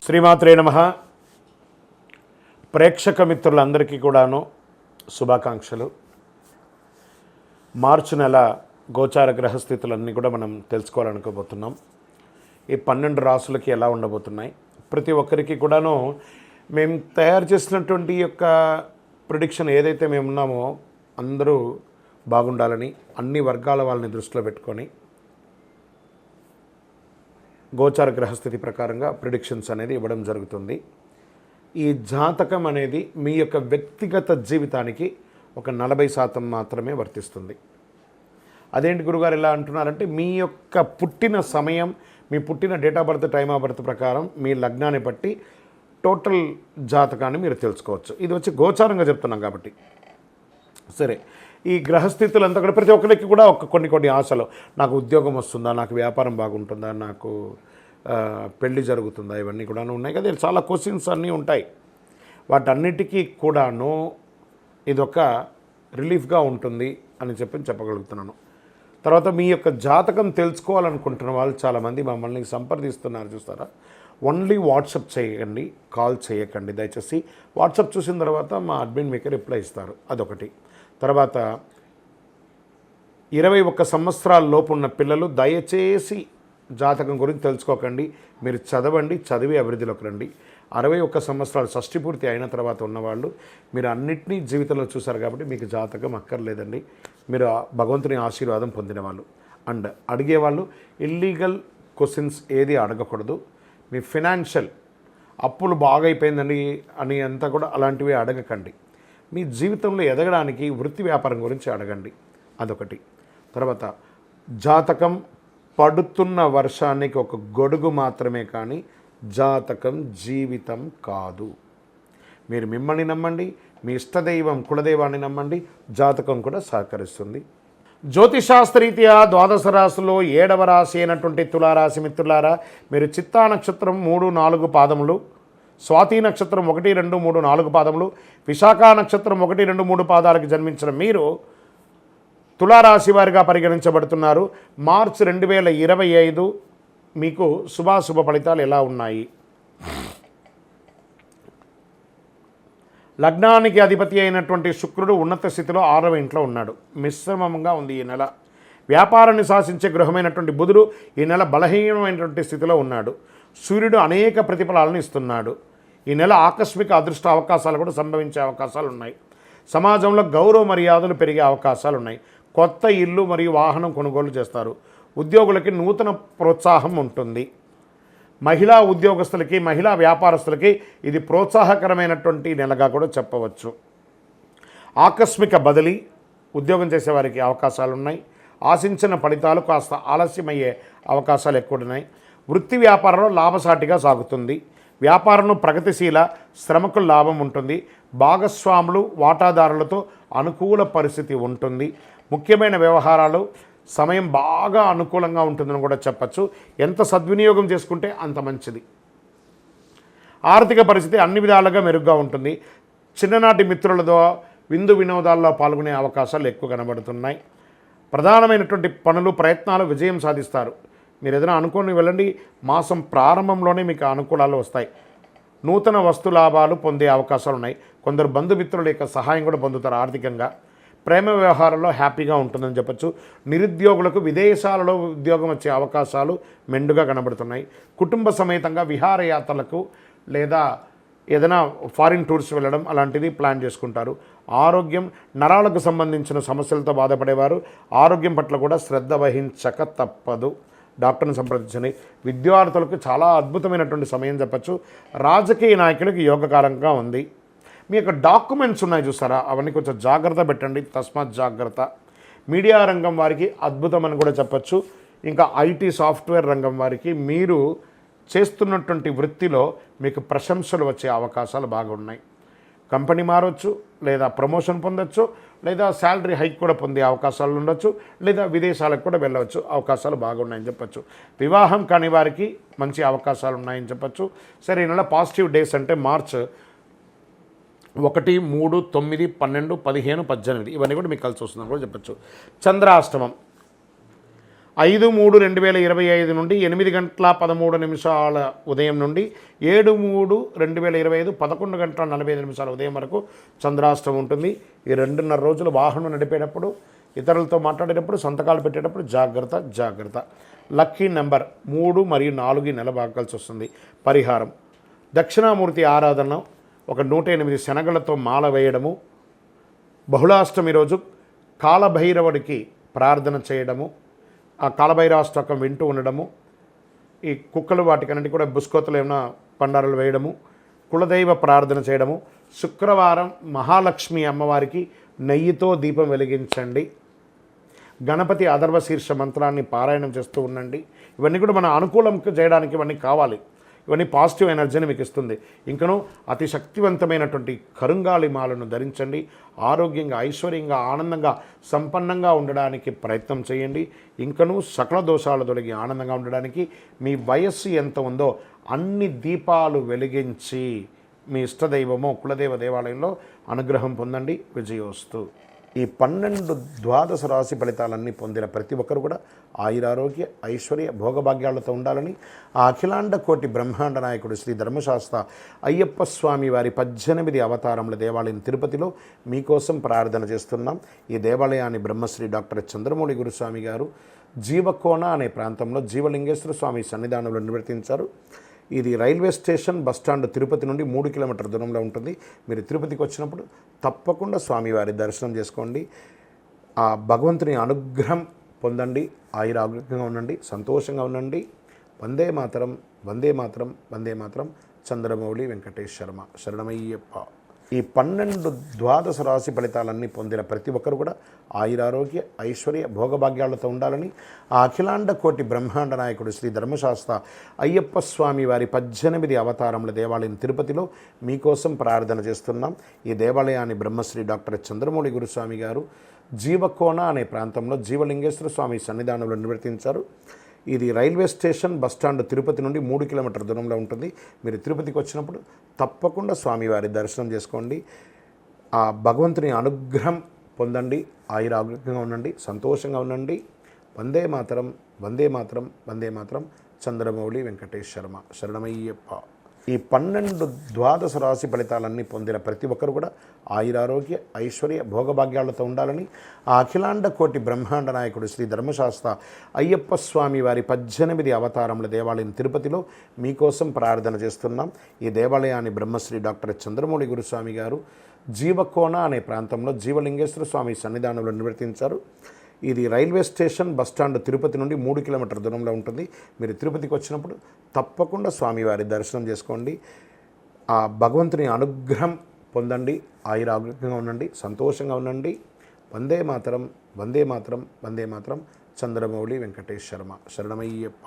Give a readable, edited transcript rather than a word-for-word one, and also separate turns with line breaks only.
శ్రీమాత్రే నమః. ప్రేక్షక మిత్రులందరికీ కూడాను శుభాకాంక్షలు. మార్చి నెల గోచార గ్రహస్థితులన్నీ కూడా మనం తెలుసుకోవాలనుకోబోతున్నాం. ఈ 12 రాసులకి ఎలా ఉండబోతున్నాయి, ప్రతి ఒక్కరికి కూడాను మేము తయారు చేసినటువంటి యొక్క ప్రిడిక్షన్ ఏదైతే మేము ఉన్నామో అందరూ బాగుండాలని అన్ని వర్గాల వాళ్ళని దృష్టిలో పెట్టుకొని గోచార గ్రహస్థితి ప్రకారంగా ప్రిడిక్షన్స్ అనేది ఇవ్వడం జరుగుతుంది. ఈ జాతకం అనేది మీ యొక్క వ్యక్తిగత జీవితానికి ఒక 40% మాత్రమే వర్తిస్తుంది. అదేంటి గురుగారు ఇలా అంటున్నారంటే, మీ యొక్క పుట్టిన సమయం, మీ పుట్టిన date of birth, time of birth ప్రకారం మీ లగ్నాన్ని బట్టి టోటల్ జాతకాన్ని మీరు తెలుసుకోవచ్చు. ఇది వచ్చి గోచారంగా చెప్తున్నాం కాబట్టి. సరే, ఈ గ్రహస్థితులంతా కూడా ప్రతి ఒక్కరికి కూడా కొన్ని ఆశలు, నాకు ఉద్యోగం వస్తుందా, నాకు వ్యాపారం బాగుంటుందా, నాకు పెళ్ళి జరుగుతుందా, ఇవన్నీ కూడా ఉన్నాయి కదా. చాలా క్వశ్చన్స్ అన్నీ ఉంటాయి. వాటన్నిటికీ కూడాను ఇదొక రిలీఫ్గా ఉంటుంది అని చెప్పగలుగుతున్నాను. తర్వాత మీ యొక్క జాతకం తెలుసుకోవాలనుకుంటున్న వాళ్ళు చాలామంది మమ్మల్ని సంప్రదిస్తున్నారు చూస్తారా. ఓన్లీ వాట్సాప్ చేయకండి, కాల్ చేయకండి దయచేసి. వాట్సాప్ చూసిన తర్వాత మా అడ్మిన్ మీకు రిప్లై ఇస్తారు. అదొకటి. తర్వాత 21 సంవత్సరాల లోపు ఉన్న పిల్లలు దయచేసి జాతకం గురించి తెలుసుకోకండి. మీరు చదవండి, చదివి అభివృద్ధిలోకి రండి. 61 సంవత్సరాలు షష్ఠి పూర్తి అయిన తర్వాత ఉన్నవాళ్ళు మీరు అన్నిటినీ జీవితంలో చూశారు కాబట్టి మీకు జాతకం అక్కర్లేదండి. మీరు భగవంతుని ఆశీర్వాదం పొందిన వాళ్ళు. అండ్ అడిగేవాళ్ళు ఇల్లీగల్ క్వశ్చన్స్ ఏది అడగకూడదు. మీ ఫినాన్షియల్ అప్పులు బాగా అయిపోయిందండి అని అంతా కూడా అలాంటివి అడగకండి. మీ జీవితంలో ఎదగడానికి వృత్తి వ్యాపారం గురించి అడగండి. అదొకటి. తర్వాత జాతకం పడుతున్న వర్షానికి ఒక గొడుగు మాత్రమే, కానీ జాతకం జీవితం కాదు. మీరు మిమ్మల్ని నమ్మండి, మీ ఇష్టదైవం కులదైవాన్ని నమ్మండి, జాతకం కూడా సహకరిస్తుంది. జ్యోతిషాస్త్రరీత్యా 12 రాశుల్లో 7వ రాశి అయినటువంటి తులారాశి మిత్రులారా, మీరు చిత్తా నక్షత్రం 3, 4 పాదములు, స్వాతి నక్షత్రం 1, 2, 3, 4 పాదములు, విశాఖ నక్షత్రం 1, 2, 3 పాదాలకు జన్మించిన మీరు తులారాశి వారిగా పరిగణించబడుతున్నారు. మార్చి 2025 మీకు శుభాశుభ ఫలితాలు ఎలా ఉన్నాయి? లగ్నానికి అధిపతి అయినటువంటి శుక్రుడు ఉన్నత స్థితిలో 6వ ఇంట్లో ఉన్నాడు. మిశ్రమంగా ఉంది ఈ నెల. వ్యాపారాన్ని శాసించే గృహమైనటువంటి బుధుడు ఈ నెల బలహీనమైనటువంటి స్థితిలో ఉన్నాడు. సూర్యుడు అనేక ప్రతిఫలాలను ఇస్తున్నాడు. ఈ నెల ఆకస్మిక అదృష్ట అవకాశాలు కూడా సంభవించే అవకాశాలు ఉన్నాయి. సమాజంలో గౌరవ మర్యాదలు పెరిగే అవకాశాలు ఉన్నాయి. కొత్త ఇల్లు మరియు వాహనం కొనుగోలు చేస్తారు. ఉద్యోగులకి నూతన ప్రోత్సాహం ఉంటుంది. మహిళా ఉద్యోగస్తులకి, మహిళా వ్యాపారస్తులకి ఇది ప్రోత్సాహకరమైనటువంటి నెలగా కూడా చెప్పవచ్చు. ఆకస్మిక బదిలీ ఉద్యోగం చేసేవారికి అవకాశాలు ఉన్నాయి. ఆశించిన ఫలితాలు కాస్త ఆలస్యమయ్యే అవకాశాలు ఎక్కువ ఉన్నాయి. వృత్తి వ్యాపారంలో లాభసాటిగా సాగుతుంది. వ్యాపారంలో ప్రగతిశీల, శ్రమకు లాభం ఉంటుంది. భాగస్వాములు, వాటాదారులతో అనుకూల పరిస్థితి ఉంటుంది. ముఖ్యమైన వ్యవహారాలు సమయం బాగా అనుకూలంగా ఉంటుందని కూడా చెప్పచ్చు. ఎంత సద్వినియోగం చేసుకుంటే అంత మంచిది. ఆర్థిక పరిస్థితి అన్ని విధాలుగా మెరుగ్గా ఉంటుంది. చిన్ననాటి మిత్రులతో విందు వినోదాల్లో పాల్గొనే అవకాశాలు ఎక్కువ కనబడుతున్నాయి. ప్రధానమైనటువంటి పనులు, ప్రయత్నాలు విజయం సాధిస్తారు. మీరు ఏదైనా అనుకోని వెళ్ళండి. మాసం ప్రారంభంలోనే మీకు అనుకూలాలు వస్తాయి. నూతన వస్తు లాభాలు పొందే అవకాశాలు ఉన్నాయి. కొందరు బంధుమిత్రుల యొక్క సహాయం కూడా పొందుతారు ఆర్థికంగా. ప్రేమ వ్యవహారంలో హ్యాపీగా ఉంటుందని చెప్పచ్చు. నిరుద్యోగులకు విదేశాలలో ఉద్యోగం వచ్చే అవకాశాలు మెండుగా కనబడుతున్నాయి. కుటుంబ సమేతంగా విహారయాత్రలకు లేదా ఏదైనా ఫారిన్ టూర్స్ వెళ్ళడం అలాంటిది ప్లాన్ చేసుకుంటారు. ఆరోగ్యం, నరాలకు సంబంధించిన సమస్యలతో బాధపడేవారు ఆరోగ్యం పట్ల కూడా శ్రద్ధ వహించక తప్పదు. డాక్టర్ని సంప్రదించండి. విద్యార్థులకు చాలా అద్భుతమైనటువంటి సమయం చెప్పచ్చు. రాజకీయ నాయకులకు యోగకారంగా ఉంది. మీ యొక్క డాక్యుమెంట్స్ ఉన్నాయి చూస్తారా, అవన్నీ కొంచెం జాగ్రత్త పెట్టండి. తస్మాత్ జాగ్రత్త. మీడియా రంగం వారికి అద్భుతమని కూడా చెప్పచ్చు. ఇంకా ఐటీ సాఫ్ట్వేర్ రంగం వారికి మీరు చేస్తున్నటువంటి వృత్తిలో మీకు ప్రశంసలు వచ్చే అవకాశాలు బాగున్నాయి. కంపెనీ మారవచ్చు, లేదా ప్రమోషన్ పొందొచ్చు, లేదా శాలరీ హైక్ కూడా పొందే అవకాశాలు ఉండొచ్చు, లేదా విదేశాలకు కూడా వెళ్ళవచ్చు. అవకాశాలు బాగున్నాయని చెప్పచ్చు. వివాహం కాని వారికి మంచి అవకాశాలు ఉన్నాయని చెప్పచ్చు. సరే, ఈ నెల పాజిటివ్ డేస్ అంటే మార్చ్ 1, 3, 9, 12, 15, 18 ఇవన్నీ కూడా మీకు కలిసి వస్తుందని కూడా చెప్పచ్చు. చంద్రాష్టమం 5/3/2025 నుండి 8:13 ఉదయం నుండి 7/3/2025 11:45 ఉదయం వరకు చంద్రాష్టమం ఉంటుంది. ఈ 2.5 రోజులు వాహనం నడిపేటప్పుడు, ఇతరులతో మాట్లాడేటప్పుడు, సంతకాలు పెట్టేటప్పుడు జాగ్రత్త జాగ్రత్త. లక్కీ నెంబర్ 3 మరియు 4 ఈ నెల బాగా కలిసి వస్తుంది. పరిహారం: దక్షిణామూర్తి ఆరాధన, ఒక 108 శనగలతో మాల వేయడము, బహుళాష్టమి రోజు కాలభైరవుడికి ప్రార్థన చేయడము, ఆ కాలభైరవాష్టకం వింటూ ఉండడము, ఈ కుక్కలు వాటికన్నిటి కూడా బుస్కోతలు ఏమైనా పండారాలు వేయడము, కులదైవ ప్రార్థన చేయడము, శుక్రవారం మహాలక్ష్మి అమ్మవారికి నెయ్యితో దీపం వెలిగించండి, గణపతి అథర్వ శీర్ష మంత్రాన్ని పారాయణం చేస్తూ ఉండండి. ఇవన్నీ కూడా మన అనుకూలం చేయడానికి ఇవన్నీ కావాలి. ఇవన్నీ పాజిటివ్ ఎనర్జీని మీకు ఇస్తుంది. ఇంకనూ అతి శక్తివంతమైనటువంటి కరుంగాలి మాలను ధరించండి. ఆరోగ్యంగా, ఐశ్వర్యంగా, ఆనందంగా, సంపన్నంగా ఉండడానికి ప్రయత్నం చేయండి. ఇంకనూ సకల దోషాలు తొలగి ఆనందంగా ఉండడానికి మీ వయస్సు ఎంత ఉందో అన్ని దీపాలు వెలిగించి మీ ఇష్టదైవమో కులదేవ దేవాలయంలో అనుగ్రహం పొందండి. విజయోస్తు. ఈ 12 ద్వాదశ రాశి ఫలితాలన్నీ పొందిన ప్రతి ఒక్కరు కూడా ఆయురారోగ్య, ఐశ్వర్య, భోగభాగ్యాలతో ఉండాలని ఆ అఖిలాండ కోటి బ్రహ్మాండ నాయకుడు శ్రీ ధర్మశాస్త్ర అయ్యప్ప స్వామి వారి 18 అవతారముల దేవాలయం తిరుపతిలో మీకోసం ప్రార్థన చేస్తున్నాం. ఈ దేవాలయాన్ని బ్రహ్మశ్రీ డాక్టర్ చంద్రమౌళి గురుస్వామి గారు జీవకోన అనే ప్రాంతంలో జీవలింగేశ్వర స్వామి సన్నిధానంలో నిర్వర్తించారు. ఇది రైల్వే స్టేషన్ బస్టాండ్ తిరుపతి నుండి 3 కిలోమీటర్ల దూరంలో ఉంటుంది. మీరు తిరుపతికి వచ్చినప్పుడు తప్పకుండా స్వామివారి దర్శనం చేసుకోండి. ఆ భగవంతుని అనుగ్రహం పొందండి. ఆయురారోగ్యంగా ఉండండి, సంతోషంగా ఉండండి. వందే మాతరం, వందే మాతరం, వందే మాతరం. చంద్రమౌళి వెంకటేష్ శర్మ. శరణమయ్యప్ప. ఈ 12 ద్వాదశ రాశి ఫలితాలన్నీ పొందిన ప్రతి ఒక్కరు కూడా ఆయురారోగ్య, ఐశ్వర్య, భోగభాగ్యాలతో ఉండాలని ఆ అఖిలాండ కోటి బ్రహ్మాండ నాయకుడు శ్రీ ధర్మశాస్త్ర అయ్యప్ప స్వామి వారి 18 అవతారముల దేవాలయం తిరుపతిలో మీకోసం ప్రార్థన చేస్తున్నాం. ఈ దేవాలయాన్ని బ్రహ్మశ్రీ డాక్టర్ చంద్రమౌళి గురుస్వామి గారు జీవకోన అనే ప్రాంతంలో జీవలింగేశ్వర స్వామి సన్నిధానంలో నిర్వర్తించారు. ఇది రైల్వే స్టేషన్ బస్టాండ్ తిరుపతి నుండి 3 కిలోమీటర్ల దూరంలో ఉంటుంది. మీరు తిరుపతికి వచ్చినప్పుడు తప్పకుండా స్వామివారి దర్శనం చేసుకోండి. ఆ భగవంతుని అనుగ్రహం పొందండి. ఆయురారోగ్యంగా ఉండండి, సంతోషంగా ఉండండి. వందే మాతరం, వందే మాతరం, వందే మాతరం. చంద్రమౌళి వెంకటేష్ శర్మ. శరణమయ్యప్ప. ఈ 12 ద్వాదశ రాశి ఫలితాలన్నీ పొందిన ప్రతి ఒక్కరు కూడా ఆయురారోగ్య, ఐశ్వర్య, భోగభాగ్యాలతో ఉండాలని ఆ అఖిలాండ కోటి బ్రహ్మాండ నాయకుడు శ్రీ ధర్మశాస్త్ర అయ్యప్ప స్వామి వారి 18 అవతారముల దేవాలయం తిరుపతిలో మీకోసం ప్రార్థన చేస్తున్నాం. ఈ దేవాలయాన్ని బ్రహ్మశ్రీ డాక్టర్ చంద్రమౌళి గురుస్వామి గారు జీవకోన అనే ప్రాంతంలో జీవలింగేశ్వర స్వామి సన్నిధానంలో నిర్వర్తించారు. ఇది రైల్వే స్టేషన్ బస్టాండ్ తిరుపతి నుండి 3 కిలోమీటర్ల దూరంలో ఉంటుంది. మీరు తిరుపతికి వచ్చినప్పుడు తప్పకుండా స్వామివారి దర్శనం చేసుకోండి. ఆ భగవంతుని అనుగ్రహం పొందండి. ఆయురారోగ్యంగా ఉండండి, సంతోషంగా ఉండండి. వందే మాతరం, వందే మాతరం, వందే మాతరం. చంద్రమౌళి వెంకటేష్ శర్మ. శరణమయ్యప్ప.